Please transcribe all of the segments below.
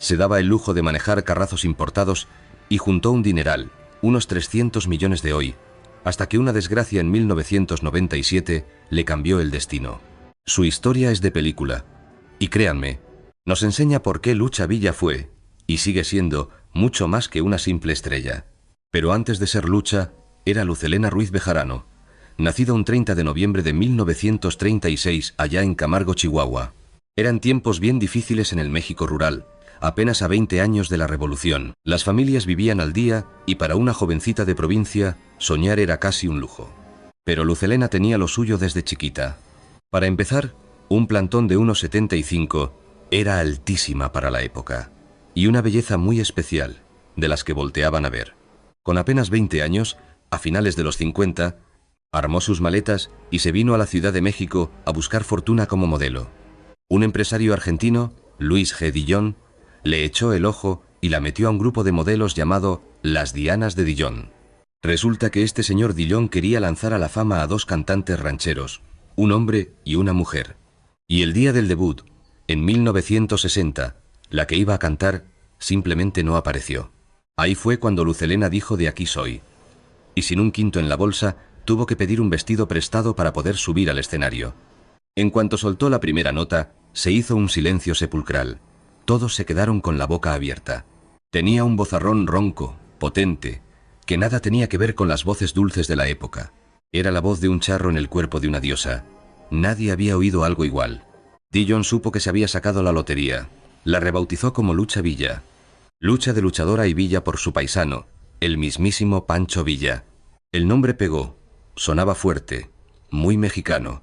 Se daba el lujo de manejar carrazos importados y juntó un dineral, unos 300 millones de hoy, hasta que una desgracia en 1997 le cambió el destino. Su historia es de película, y créanme, nos enseña por qué Lucha Villa fue, y sigue siendo, mucho más que una simple estrella. Pero antes de ser Lucha, era Luz Helena Ruiz Bejarano, nacida un 30 de noviembre de 1936 allá en Camargo, Chihuahua. Eran tiempos bien difíciles en el México rural, apenas a 20 años de la Revolución. Las familias vivían al día y para una jovencita de provincia, soñar era casi un lujo. Pero Luz Helena tenía lo suyo desde chiquita. Para empezar, un plantón de 1,75 era altísima para la época, y una belleza muy especial, de las que volteaban a ver. Con apenas 20 años, a finales de los 50, armó sus maletas y se vino a la Ciudad de México a buscar fortuna como modelo. Un empresario argentino, Luis G. Dillon, le echó el ojo y la metió a un grupo de modelos llamado Las Dianas de Dillon. Resulta que este señor Dillon quería lanzar a la fama a dos cantantes rancheros, un hombre y una mujer. Y el día del debut, en 1960, la que iba a cantar simplemente no apareció. Ahí fue cuando Luz Helena dijo de aquí soy. Y sin un quinto en la bolsa, tuvo que pedir un vestido prestado para poder subir al escenario. En cuanto soltó la primera nota, se hizo un silencio sepulcral. Todos se quedaron con la boca abierta. Tenía un vozarrón ronco, potente, que nada tenía que ver con las voces dulces de la época. Era la voz de un charro en el cuerpo de una diosa. Nadie había oído algo igual. Dillon supo que se había sacado la lotería. La rebautizó como Lucha Villa. Lucha de luchadora y Villa por su paisano, el mismísimo Pancho Villa. El nombre pegó, sonaba fuerte, muy mexicano.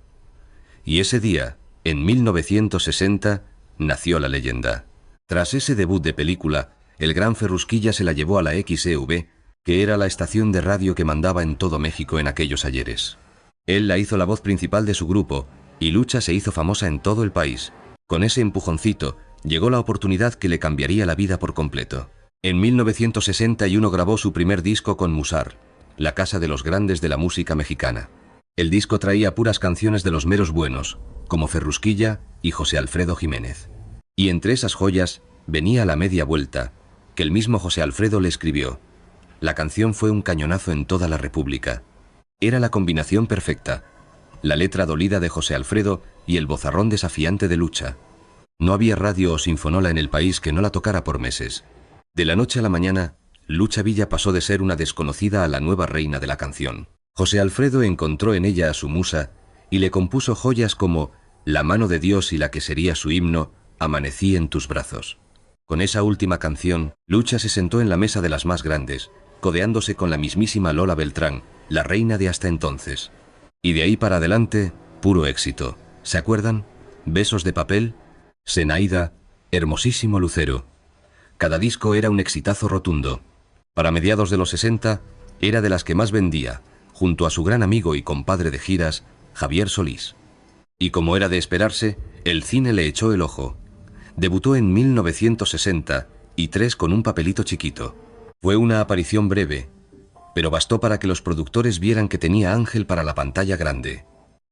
Y ese día, en 1960, nació la leyenda. Tras ese debut de película, el gran Ferrusquilla se la llevó a la XEV, que era la estación de radio que mandaba en todo México en aquellos ayeres. Él la hizo la voz principal de su grupo, y Lucha se hizo famosa en todo el país. Con ese empujoncito, llegó la oportunidad que le cambiaría la vida por completo. En 1961 grabó su primer disco con Musar, la casa de los grandes de la música mexicana. El disco traía puras canciones de los meros buenos, como Ferrusquilla y José Alfredo Jiménez. Y entre esas joyas venía La Media Vuelta, que el mismo José Alfredo le escribió. La canción fue un cañonazo en toda la República. Era la combinación perfecta, la letra dolida de José Alfredo y el vozarrón desafiante de Lucha. No había radio o sinfonola en el país que no la tocara por meses. De la noche a la mañana, Lucha Villa pasó de ser una desconocida a la nueva reina de la canción. José Alfredo encontró en ella a su musa y le compuso joyas como La mano de Dios y la que sería su himno, Amanecí en tus brazos. Con esa última canción, Lucha se sentó en la mesa de las más grandes, codeándose con la mismísima Lola Beltrán, la reina de hasta entonces. Y de ahí para adelante, puro éxito. ¿Se acuerdan? Besos de papel, Zenaida, Hermosísimo Lucero. Cada disco era un exitazo rotundo. Para mediados de los 60, era de las que más vendía, junto a su gran amigo y compadre de giras, Javier Solís. Y como era de esperarse, el cine le echó el ojo. Debutó en 1960, y 3 con un papelito chiquito. Fue una aparición breve, pero bastó para que los productores vieran que tenía ángel para la pantalla grande.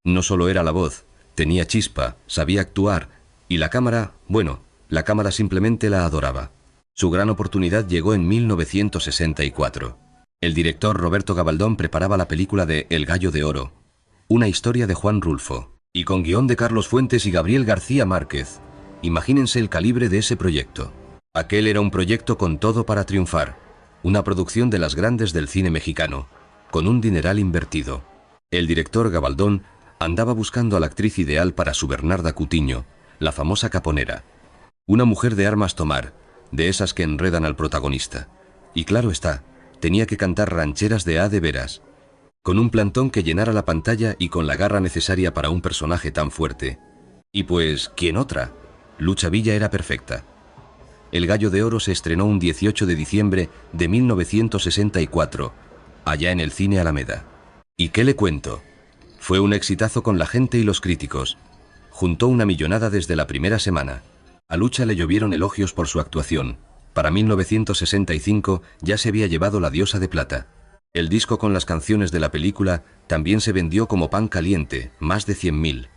No solo era la voz, tenía chispa, sabía actuar, y la cámara, bueno, la cámara simplemente la adoraba. Su gran oportunidad llegó en 1964. El director Roberto Gabaldón preparaba la película de El Gallo de Oro, una historia de Juan Rulfo, y con guión de Carlos Fuentes y Gabriel García Márquez. Imagínense el calibre de ese proyecto. Aquel era un proyecto con todo para triunfar, una producción de las grandes del cine mexicano, con un dineral invertido. El director Gabaldón andaba buscando a la actriz ideal para su Bernarda Cutiño, la famosa caponera. Una mujer de armas tomar, de esas que enredan al protagonista. Y claro está, tenía que cantar rancheras de a de veras, con un plantón que llenara la pantalla y con la garra necesaria para un personaje tan fuerte. Y pues, ¿quién otra? Lucha Villa era perfecta. El Gallo de Oro se estrenó un 18 de diciembre de 1964, allá en el Cine Alameda. ¿Y qué le cuento? Fue un exitazo con la gente y los críticos. Juntó una millonada desde la primera semana. A Lucha le llovieron elogios por su actuación. Para 1965 ya se había llevado La Diosa de Plata. El disco con las canciones de la película también se vendió como pan caliente, más de 100.000.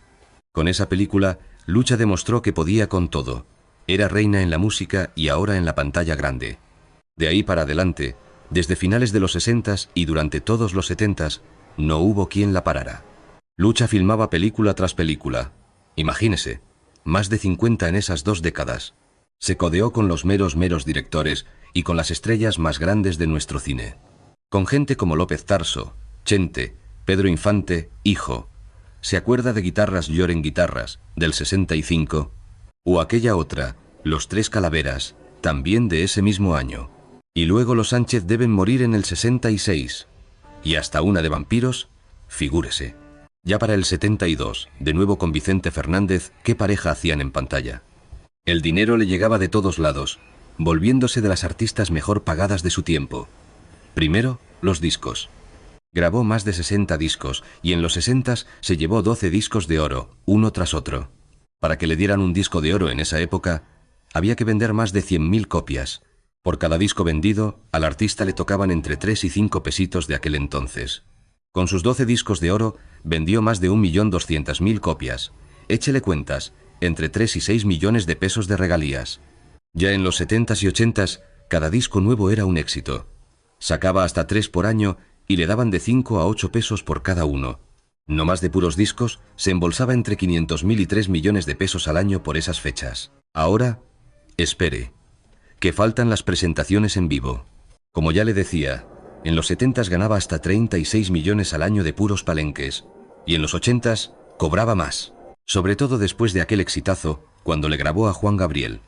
Con esa película, Lucha demostró que podía con todo. Era reina en la música y ahora en la pantalla grande. De ahí para adelante, desde finales de los 60s y durante todos los 70s, no hubo quien la parara. Lucha filmaba película tras película. Imagínese, más de 50 en esas 2 décadas. Se codeó con los meros directores y con las estrellas más grandes de nuestro cine. Con gente como López Tarso, Chente, Pedro Infante, Hijo. ¿Se acuerda de Guitarras lloren guitarras, del 65? O aquella otra, Los Tres Calaveras, también de ese mismo año. Y luego los Sánchez deben morir en el 66. Y hasta una de vampiros, figúrese. Ya para el 72, de nuevo con Vicente Fernández, ¿qué pareja hacían en pantalla? El dinero le llegaba de todos lados, volviéndose de las artistas mejor pagadas de su tiempo. Primero, los discos. Grabó más de 60 discos y en los 60s se llevó 12 discos de oro, uno tras otro. Para que le dieran un disco de oro en esa época, había que vender más de 100.000 copias. Por cada disco vendido, al artista le tocaban entre 3 y 5 pesitos de aquel entonces. Con sus 12 discos de oro, vendió más de 1.200.000 copias. Échele cuentas, entre 3 y 6 millones de pesos de regalías. Ya en los 70s y 80s, cada disco nuevo era un éxito. Sacaba hasta 3 por año y le daban de 5 a 8 pesos por cada uno. No más de puros discos, se embolsaba entre 500.000 y 3 millones de pesos al año por esas fechas. Ahora, espere, que faltan las presentaciones en vivo. Como ya le decía, en los 70s ganaba hasta 36 millones al año de puros palenques, y en los 80s cobraba más, sobre todo después de aquel exitazo cuando le grabó a Juan Gabriel.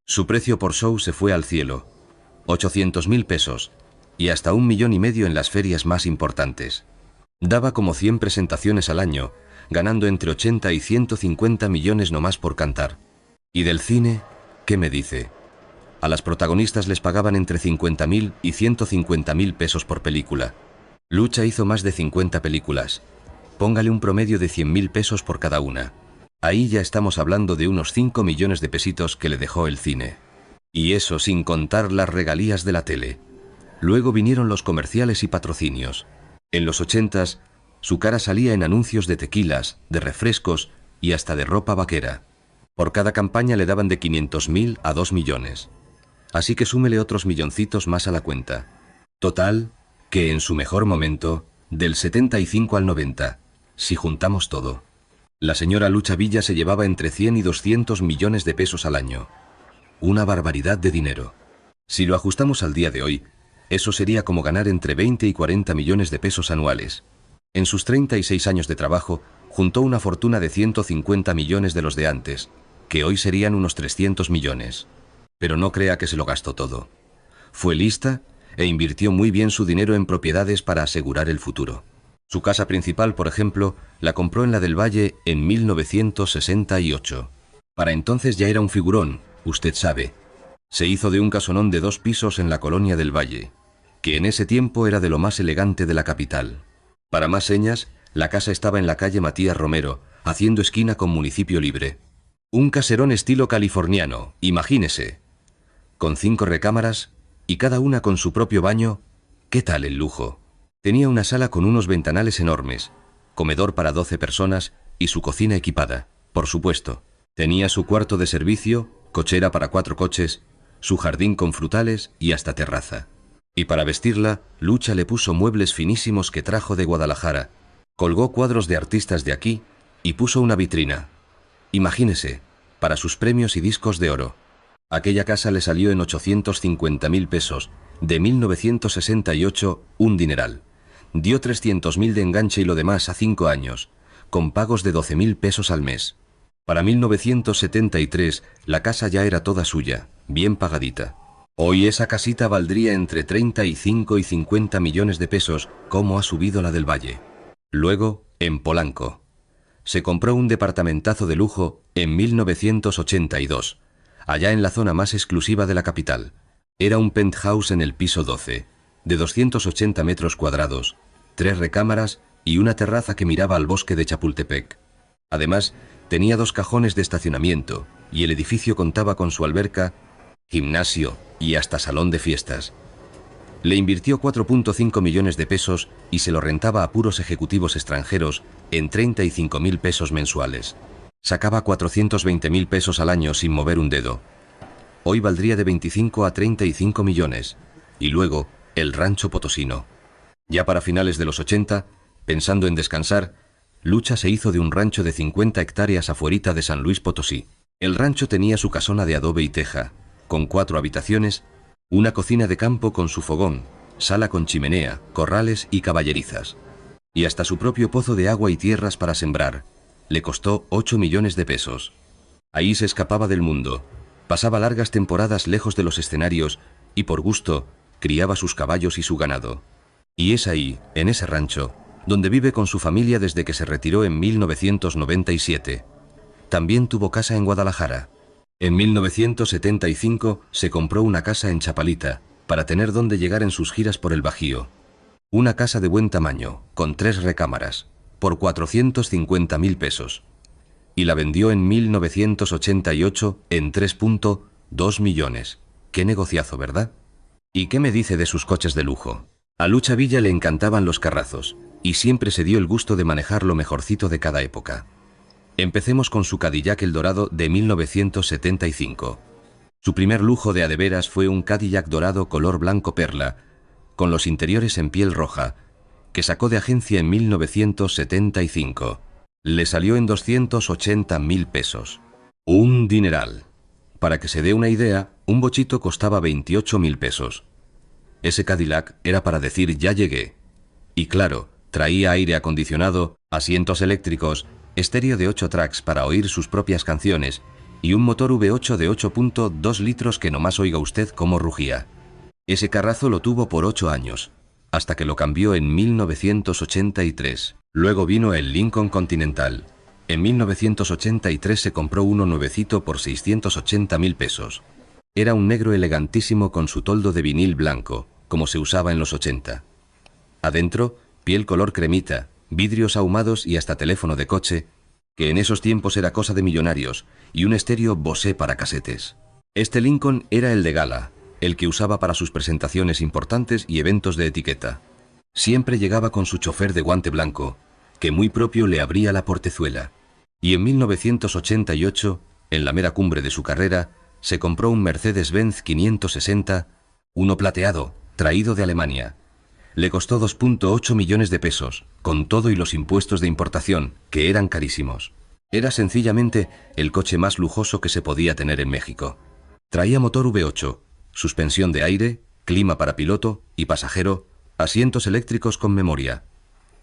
Su precio por show se fue al cielo, 800.000 pesos, y hasta 1,5 millones en las ferias más importantes. Daba como 100 presentaciones al año, ganando entre 80 y 150 millones nomás por cantar. ¿Y del cine? ¿Qué me dice? A las protagonistas les pagaban entre 50.000 y 150.000 pesos por película. Lucha hizo más de 50 películas. Póngale un promedio de 100.000 pesos por cada una. Ahí ya estamos hablando de unos 5 millones de pesitos que le dejó el cine. Y eso sin contar las regalías de la tele. Luego vinieron los comerciales y patrocinios. En los 80s, su cara salía en anuncios de tequilas, de refrescos y hasta de ropa vaquera. Por cada campaña le daban de 500.000 a 2 millones. Así que súmele otros milloncitos más a la cuenta. Total, que en su mejor momento, del 75 al 90, si juntamos todo, la señora Lucha Villa se llevaba entre 100 y 200 millones de pesos al año. Una barbaridad de dinero. Si lo ajustamos al día de hoy, eso sería como ganar entre 20 y 40 millones de pesos anuales. En sus 36 años de trabajo, juntó una fortuna de 150 millones de los de antes, que hoy serían unos 300 millones. Pero no crea que se lo gastó todo. Fue lista e invirtió muy bien su dinero en propiedades para asegurar el futuro. Su casa principal, por ejemplo, la compró en la del Valle en 1968. Para entonces ya era un figurón, usted sabe. Se hizo de un casonón de 2 pisos en la colonia del Valle, que en ese tiempo era de lo más elegante de la capital. Para más señas, la casa estaba en la calle Matías Romero, haciendo esquina con Municipio Libre. Un caserón estilo californiano, imagínese. Con 5 recámaras y cada una con su propio baño. ¿Qué tal el lujo? Tenía una sala con unos ventanales enormes, comedor para 12 personas y su cocina equipada, por supuesto. Tenía su cuarto de servicio, cochera para 4 coches, su jardín con frutales y hasta terraza. Y para vestirla, Lucha le puso muebles finísimos que trajo de Guadalajara, colgó cuadros de artistas de aquí y puso una vitrina. Imagínese, para sus premios y discos de oro. Aquella casa le salió en 850.000 pesos, de 1968, un dineral. Dio 300.000 de enganche y lo demás a 5 años, con pagos de 12.000 pesos al mes. Para 1973, la casa ya era toda suya, bien pagadita. Hoy esa casita valdría entre 35 y 50 millones de pesos, como ha subido la del Valle. Luego, en Polanco. Se compró un departamentazo de lujo en 1982, allá en la zona más exclusiva de la capital. Era un penthouse en el piso 12, de 280 metros cuadrados, 3 recámaras y una terraza que miraba al bosque de Chapultepec. Además, tenía 2 cajones de estacionamiento y el edificio contaba con su alberca, gimnasio y hasta salón de fiestas. Le invirtió 4,5 millones de pesos y se lo rentaba a puros ejecutivos extranjeros en 35.000 pesos mensuales. Sacaba 420.000 pesos al año sin mover un dedo. hoy valdría de 25 a 35 millones, y luego el Rancho Potosino. Ya para finales de los 80, pensando en descansar, Lucha se hizo de un rancho de 50 hectáreas afuerita de San Luis Potosí. El rancho tenía su casona de adobe y teja, con 4 habitaciones, una cocina de campo con su fogón, sala con chimenea, corrales y caballerizas. Y hasta su propio pozo de agua y tierras para sembrar. Le costó 8 millones de pesos. Ahí se escapaba del mundo, pasaba largas temporadas lejos de los escenarios y por gusto criaba sus caballos y su ganado. Y es ahí, en ese rancho, donde vive con su familia desde que se retiró en 1997. También tuvo casa en Guadalajara. En 1975 se compró una casa en Chapalita, para tener donde llegar en sus giras por el Bajío. Una casa de buen tamaño, con 3 recámaras, por 450.000 pesos. Y la vendió en 1988 en 3,2 millones. Qué negociazo, ¿verdad? ¿Y qué me dice de sus coches de lujo? A Lucha Villa le encantaban los carrazos, y siempre se dio el gusto de manejar lo mejorcito de cada época. Empecemos con su Cadillac El Dorado de 1975. Su primer lujo de adeveras fue un Cadillac dorado color blanco perla, con los interiores en piel roja, que sacó de agencia en 1975. Le salió en 280.000 pesos. Un dineral. Para que se dé una idea, un bochito costaba 28.000 pesos. Ese Cadillac era para decir ya llegué. Y claro, traía aire acondicionado, asientos eléctricos, estéreo de 8 tracks para oír sus propias canciones y un motor V8 de 8,2 litros que nomás oiga usted cómo rugía. Ese carrazo lo tuvo por 8 años, hasta que lo cambió en 1983. Luego vino el Lincoln Continental. En 1983 se compró uno nuevecito por 680.000 pesos. Era un negro elegantísimo con su toldo de vinil blanco, como se usaba en los 80. Adentro, piel color cremita, vidrios ahumados y hasta teléfono de coche, que en esos tiempos era cosa de millonarios, y un estéreo Bose para casetes. Este Lincoln era el de gala, el que usaba para sus presentaciones importantes y eventos de etiqueta. Siempre llegaba con su chofer de guante blanco, que muy propio le abría la portezuela. Y en 1988, en la mera cumbre de su carrera, se compró un Mercedes-Benz 560, uno plateado, traído de Alemania. Le costó 2,8 millones de pesos, con todo y los impuestos de importación, que eran carísimos. Era sencillamente el coche más lujoso que se podía tener en México. Traía motor V8, suspensión de aire, clima para piloto y pasajero, asientos eléctricos con memoria.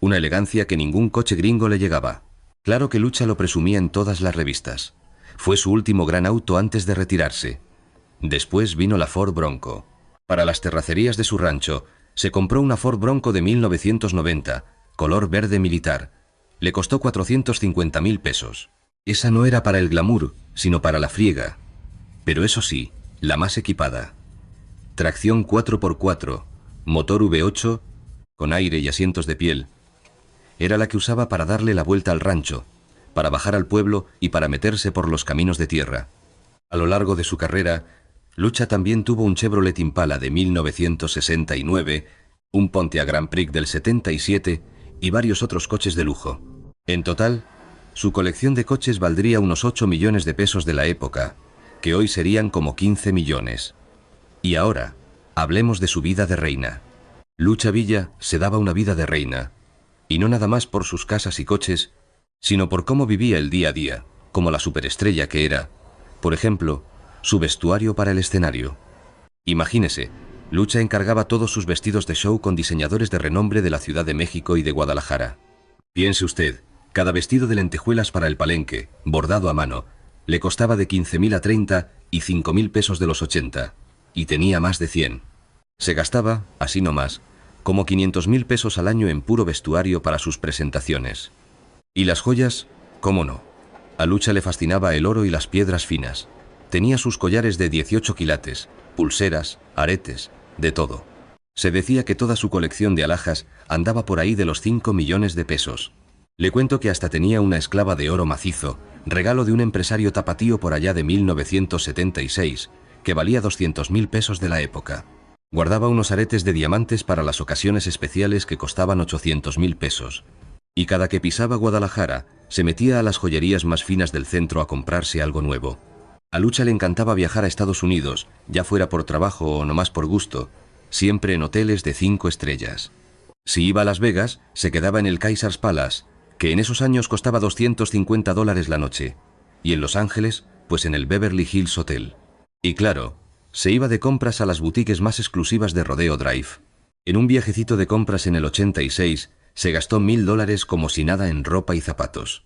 Una elegancia que ningún coche gringo le llegaba. Claro que Lucha lo presumía en todas las revistas. Fue su último gran auto antes de retirarse. Después vino la Ford Bronco. Para las terracerías de su rancho, se compró una Ford Bronco de 1990, color verde militar. Le costó 450.000 pesos. Esa no era para el glamour, sino para la friega. Pero eso sí, la más equipada. Tracción 4x4, motor V8, con aire y asientos de piel. Era la que usaba para darle la vuelta al rancho, para bajar al pueblo y para meterse por los caminos de tierra. A lo largo de su carrera, Lucha también tuvo un Chevrolet Impala de 1969, un Pontiac Grand Prix del 77 y varios otros coches de lujo. En total, su colección de coches valdría unos 8 millones de pesos de la época, que hoy serían como 15 millones. Y ahora, hablemos de su vida de reina. Lucha Villa se daba una vida de reina, y no nada más por sus casas y coches, sino por cómo vivía el día a día, como la superestrella que era. Por ejemplo, su vestuario para el escenario. Imagínese, Lucha encargaba todos sus vestidos de show con diseñadores de renombre de la Ciudad de México y de Guadalajara. Piense usted, cada vestido de lentejuelas para el palenque, bordado a mano, le costaba de 15.000 a 30 y 5.000 pesos de los 80, y tenía más de 100. Se gastaba, así nomás, como 500.000 pesos al año en puro vestuario para sus presentaciones. Y las joyas, cómo no. A Lucha le fascinaba el oro y las piedras finas. Tenía sus collares de 18 quilates, pulseras, aretes, de todo. Se decía que toda su colección de alhajas andaba por ahí de los 5 millones de pesos. Le cuento que hasta tenía una esclava de oro macizo, regalo de un empresario tapatío por allá de 1976, que valía 200.000 pesos de la época. Guardaba unos aretes de diamantes para las ocasiones especiales que costaban 800.000 pesos. Y cada que pisaba Guadalajara, se metía a las joyerías más finas del centro a comprarse algo nuevo. A Lucha le encantaba viajar a Estados Unidos, ya fuera por trabajo o nomás por gusto, siempre en hoteles de 5 estrellas. Si iba a Las Vegas, se quedaba en el Caesars Palace, que en esos años costaba $250 la noche, y en Los Ángeles, pues en el Beverly Hills Hotel. Y claro, se iba de compras a las boutiques más exclusivas de Rodeo Drive. En un viajecito de compras en el 86, se gastó $1000 como si nada en ropa y zapatos.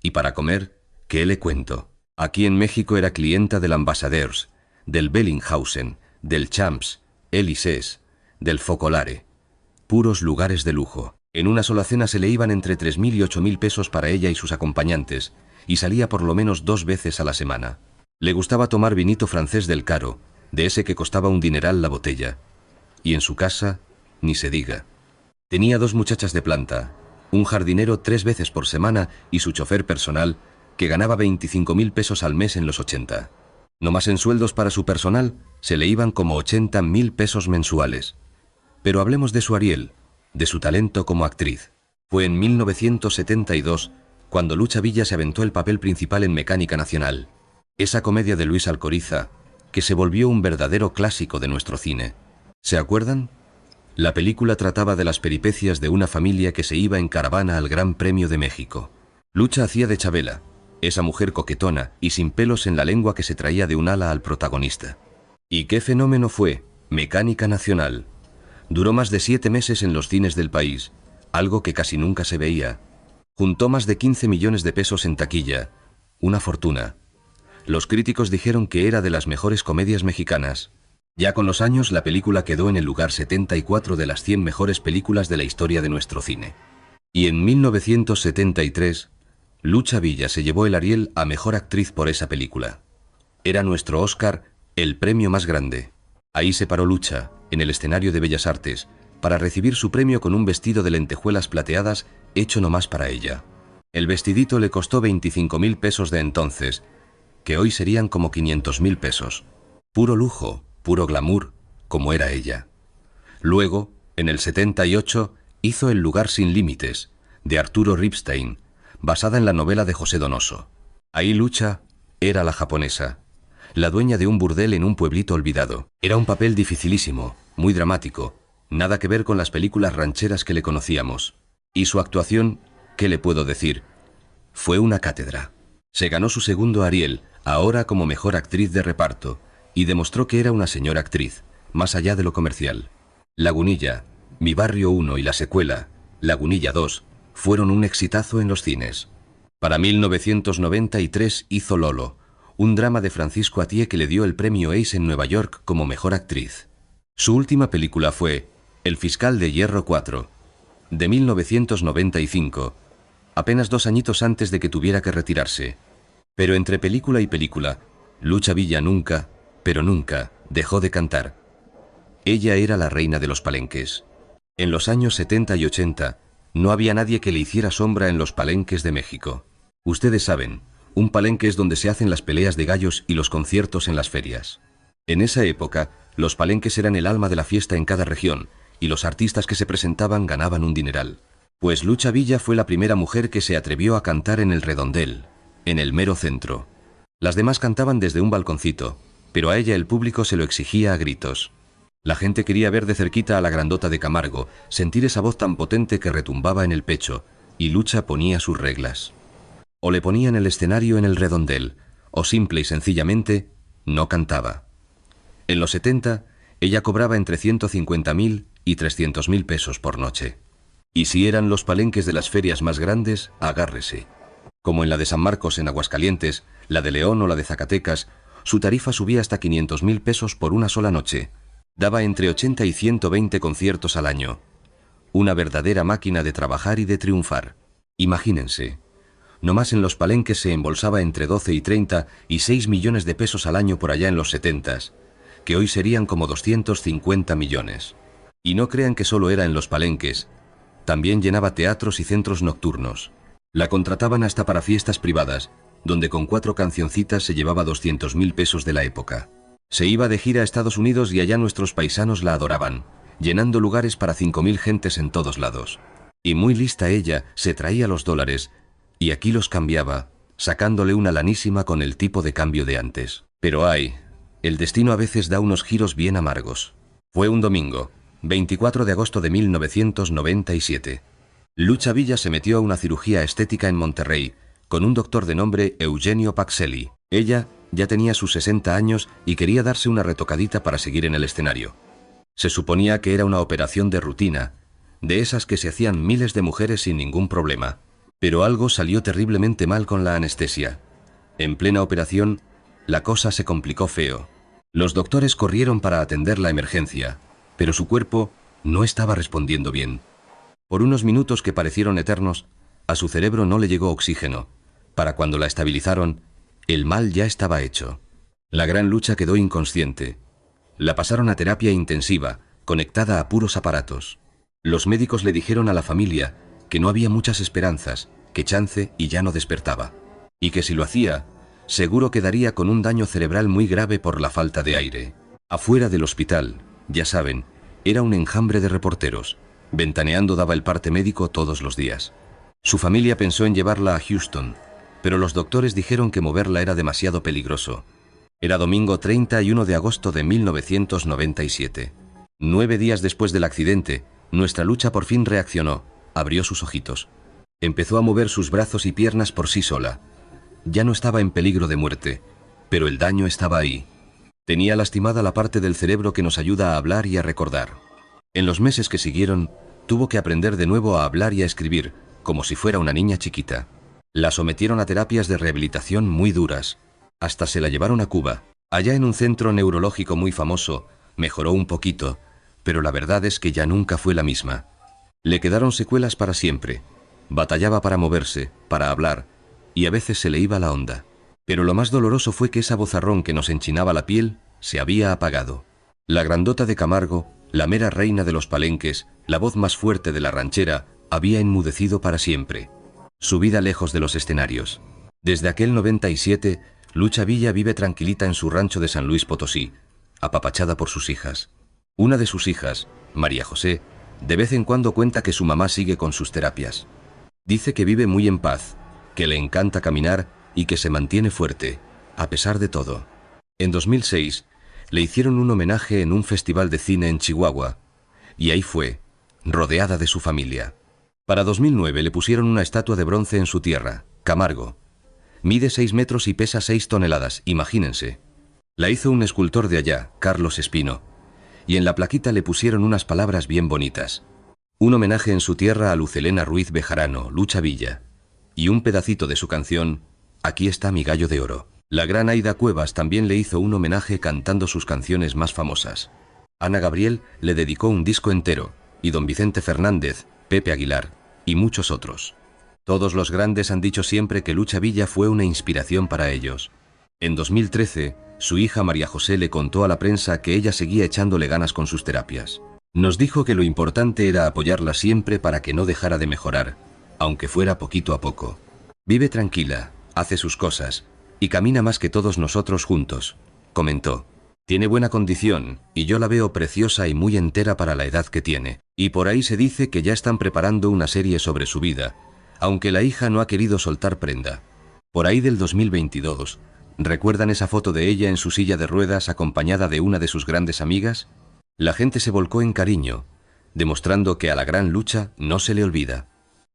Y para comer, ¿qué le cuento? Aquí en México era clienta del Ambassadeurs, del Bellinghausen, del Champs, Élysées, del Focolare. Puros lugares de lujo. En una sola cena se le iban entre 3.000 y 8.000 pesos para ella y sus acompañantes, y salía por lo menos 2 veces a la semana. Le gustaba tomar vinito francés del caro, de ese que costaba un dineral la botella. Y en su casa, ni se diga. Tenía 2 muchachas de planta, un jardinero 3 veces por semana y su chofer personal, que ganaba 25.000 pesos al mes en los 80. Nomás en sueldos para su personal se le iban como 80.000 pesos mensuales. Pero hablemos de su Ariel, de su talento como actriz. Fue en 1972 cuando Lucha Villa se aventó el papel principal en Mecánica Nacional, esa comedia de Luis Alcoriza, que se volvió un verdadero clásico de nuestro cine. ¿Se acuerdan? La película trataba de las peripecias de una familia que se iba en caravana al Gran Premio de México. Lucha hacía de Chabela, esa mujer coquetona y sin pelos en la lengua que se traía de un ala al protagonista. ¿Y qué fenómeno fue Mecánica Nacional? Duró más de 7 meses en los cines del país, algo que casi nunca se veía. Juntó más de 15 millones de pesos en taquilla, una fortuna. Los críticos dijeron que era de las mejores comedias mexicanas. Ya con los años, la película quedó en el lugar 74 de las 100 mejores películas de la historia de nuestro cine. Y en 1973, Lucha Villa se llevó el Ariel a Mejor Actriz por esa película. Era nuestro Oscar, el premio más grande. Ahí se paró Lucha, en el escenario de Bellas Artes, para recibir su premio con un vestido de lentejuelas plateadas hecho nomás para ella. El vestidito le costó 25.000 pesos de entonces, que hoy serían como 500.000 pesos. Puro lujo, puro glamour, como era ella. Luego, en el 78, hizo El lugar sin límites, de Arturo Ripstein, basada en la novela de José Donoso. Ahí Lucha era la japonesa, la dueña de un burdel en un pueblito olvidado. Era un papel dificilísimo, muy dramático, nada que ver con las películas rancheras que le conocíamos. Y su actuación, ¿qué le puedo decir? Fue una cátedra. Se ganó su segundo Ariel, ahora como mejor actriz de reparto, y demostró que era una señora actriz, más allá de lo comercial. Lagunilla, Mi barrio 1 y la secuela, Lagunilla 2, fueron un exitazo en los cines. Para 1993 hizo Lolo, un drama de Francisco Atié que le dio el premio Ace en Nueva York como mejor actriz. Su última película fue El fiscal de Hierro 4, de 1995, apenas 2 añitos antes de que tuviera que retirarse. Pero entre película y película, Lucha Villa nunca, pero nunca, dejó de cantar. Ella era la reina de los palenques. En los años 70 y 80, no había nadie que le hiciera sombra en los palenques de México. Ustedes saben, un palenque es donde se hacen las peleas de gallos y los conciertos en las ferias. En esa época, los palenques eran el alma de la fiesta en cada región, y los artistas que se presentaban ganaban un dineral. Pues Lucha Villa fue la primera mujer que se atrevió a cantar en el redondel, en el mero centro. Las demás cantaban desde un balconcito, pero a ella el público se lo exigía a gritos. La gente quería ver de cerquita a la grandota de Camargo, sentir esa voz tan potente que retumbaba en el pecho, y Lucha ponía sus reglas. O le ponían el escenario en el redondel, o simple y sencillamente, no cantaba. En los 70, ella cobraba entre 150.000 y 300.000 pesos por noche. Y si eran los palenques de las ferias más grandes, agárrese. Como en la de San Marcos en Aguascalientes, la de León o la de Zacatecas, su tarifa subía hasta 500.000 pesos por una sola noche. Daba entre 80 y 120 conciertos al año. Una verdadera máquina de trabajar y de triunfar. Imagínense, nomás en los palenques se embolsaba entre 12 y 30 y 6 millones de pesos al año por allá en los 70s, que hoy serían como 250 millones. Y no crean que solo era en los palenques, también llenaba teatros y centros nocturnos. La contrataban hasta para fiestas privadas, donde con 4 cancioncitas se llevaba 200.000 pesos de la época. Se iba de gira a Estados Unidos y allá nuestros paisanos la adoraban, llenando lugares para 5.000 gentes en todos lados. Y muy lista ella, se traía los dólares, y aquí los cambiaba, sacándole una lanísima con el tipo de cambio de antes. Pero ay, el destino a veces da unos giros bien amargos. Fue un domingo, 24 de agosto de 1997. Lucha Villa se metió a una cirugía estética en Monterrey, con un doctor de nombre Eugenio Pacelli. Ella ya tenía sus 60 años y quería darse una retocadita para seguir en el escenario. Se suponía que era una operación de rutina, de esas que se hacían miles de mujeres sin ningún problema. Pero algo salió terriblemente mal con la anestesia. En plena operación, la cosa se complicó feo. Los doctores corrieron para atender la emergencia, pero su cuerpo no estaba respondiendo bien. Por unos minutos que parecieron eternos, a su cerebro no le llegó oxígeno. Para cuando la estabilizaron, el mal ya estaba hecho. La gran Lucha quedó inconsciente. La pasaron a terapia intensiva, conectada a puros aparatos. Los médicos le dijeron a la familia que no había muchas esperanzas, que chance y ya no despertaba. Y que si lo hacía, seguro quedaría con un daño cerebral muy grave por la falta de aire. Afuera del hospital, ya saben, era un enjambre de reporteros. Ventaneando daba el parte médico todos los días. Su familia pensó en llevarla a Houston, pero los doctores dijeron que moverla era demasiado peligroso. Era domingo 31 de agosto de 1997. 9 días después del accidente, nuestra Lucha por fin reaccionó, abrió sus ojitos. Empezó a mover sus brazos y piernas por sí sola. Ya no estaba en peligro de muerte, pero el daño estaba ahí. Tenía lastimada la parte del cerebro que nos ayuda a hablar y a recordar. En los meses que siguieron, tuvo que aprender de nuevo a hablar y a escribir, como si fuera una niña chiquita. La sometieron a terapias de rehabilitación muy duras. Hasta se la llevaron a Cuba. Allá en un centro neurológico muy famoso, mejoró un poquito, pero la verdad es que ya nunca fue la misma. Le quedaron secuelas para siempre. Batallaba para moverse, para hablar, y a veces se le iba la onda. Pero lo más doloroso fue que esa vozarrón que nos enchinaba la piel se había apagado. La grandota de Camargo, la mera reina de los palenques, la voz más fuerte de la ranchera, había enmudecido para siempre. Su vida lejos de los escenarios. Desde aquel 97, Lucha Villa vive tranquilita en su rancho de San Luis Potosí, apapachada por sus hijas. Una de sus hijas, María José, de vez en cuando cuenta que su mamá sigue con sus terapias. Dice que vive muy en paz, que le encanta caminar y que se mantiene fuerte, a pesar de todo. En 2006, le hicieron un homenaje en un festival de cine en Chihuahua, y ahí fue, rodeada de su familia. Para 2009 le pusieron una estatua de bronce en su tierra, Camargo. Mide 6 metros y pesa 6 toneladas, imagínense. La hizo un escultor de allá, Carlos Espino, y en la plaquita le pusieron unas palabras bien bonitas. Un homenaje en su tierra a Lucelena Ruiz Bejarano, Lucha Villa, y un pedacito de su canción, Aquí está mi gallo de oro. La gran Aida Cuevas también le hizo un homenaje cantando sus canciones más famosas. Ana Gabriel le dedicó un disco entero, y don Vicente Fernández, Pepe Aguilar, y muchos otros. Todos los grandes han dicho siempre que Lucha Villa fue una inspiración para ellos. En 2013, su hija María José le contó a la prensa que ella seguía echándole ganas con sus terapias. Nos dijo que lo importante era apoyarla siempre para que no dejara de mejorar, aunque fuera poquito a poco. Vive tranquila, hace sus cosas, y camina más que todos nosotros juntos, comentó. Tiene buena condición, y yo la veo preciosa y muy entera para la edad que tiene. Y por ahí se dice que ya están preparando una serie sobre su vida, aunque la hija no ha querido soltar prenda. Por ahí del 2022, ¿recuerdan esa foto de ella en su silla de ruedas acompañada de una de sus grandes amigas? La gente se volcó en cariño, demostrando que a la gran Lucha no se le olvida.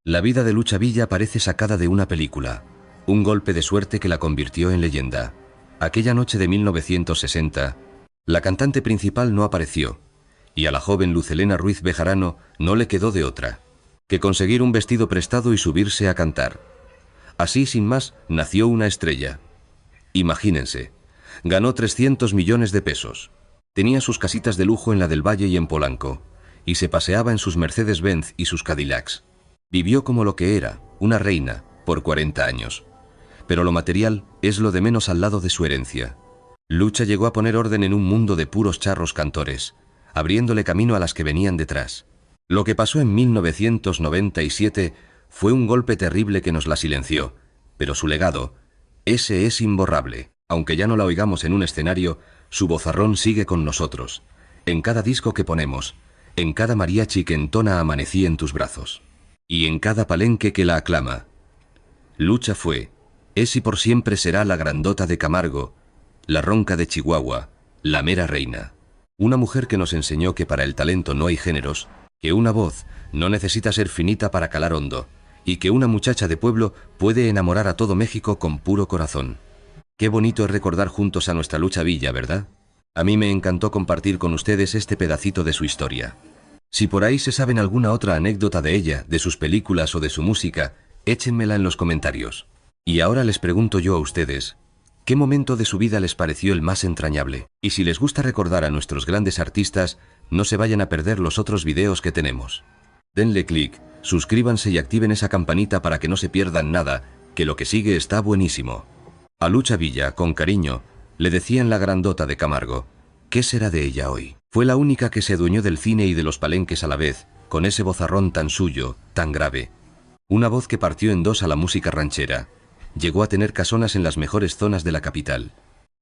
La vida de Lucha Villa parece sacada de una película, un golpe de suerte que la convirtió en leyenda. Aquella noche de 1960, la cantante principal no apareció, y a la joven Lucelena Ruiz Bejarano no le quedó de otra que conseguir un vestido prestado y subirse a cantar. Así, sin más, nació una estrella. Imagínense, ganó 300 millones de pesos. Tenía sus casitas de lujo en la del Valle y en Polanco, y se paseaba en sus Mercedes-Benz y sus Cadillacs. Vivió como lo que era, una reina, por 40 años. Pero lo material es lo de menos al lado de su herencia. Lucha llegó a poner orden en un mundo de puros charros cantores, abriéndole camino a las que venían detrás. Lo que pasó en 1997 fue un golpe terrible que nos la silenció, pero su legado, ese es imborrable. Aunque ya no la oigamos en un escenario, su vozarrón sigue con nosotros, en cada disco que ponemos, en cada mariachi que entona Amanecí en tus brazos, y en cada palenque que la aclama. Lucha fue, Es y por siempre será la grandota de Camargo, la ronca de Chihuahua, la mera reina. Una mujer que nos enseñó que para el talento no hay géneros, que una voz no necesita ser finita para calar hondo, y que una muchacha de pueblo puede enamorar a todo México con puro corazón. Qué bonito es recordar juntos a nuestra Lucha Villa, ¿verdad? A mí me encantó compartir con ustedes este pedacito de su historia. Si por ahí se saben alguna otra anécdota de ella, de sus películas o de su música, échenmela en los comentarios. Y ahora les pregunto yo a ustedes, ¿qué momento de su vida les pareció el más entrañable? Y si les gusta recordar a nuestros grandes artistas, no se vayan a perder los otros videos que tenemos. Denle clic, suscríbanse y activen esa campanita para que no se pierdan nada, que lo que sigue está buenísimo. A Lucha Villa, con cariño, le decían la grandota de Camargo. ¿Qué será de ella hoy? Fue la única que se adueñó del cine y de los palenques a la vez, con ese vozarrón tan suyo, tan grave. Una voz que partió en dos a la música ranchera. Llegó a tener casonas en las mejores zonas de la capital.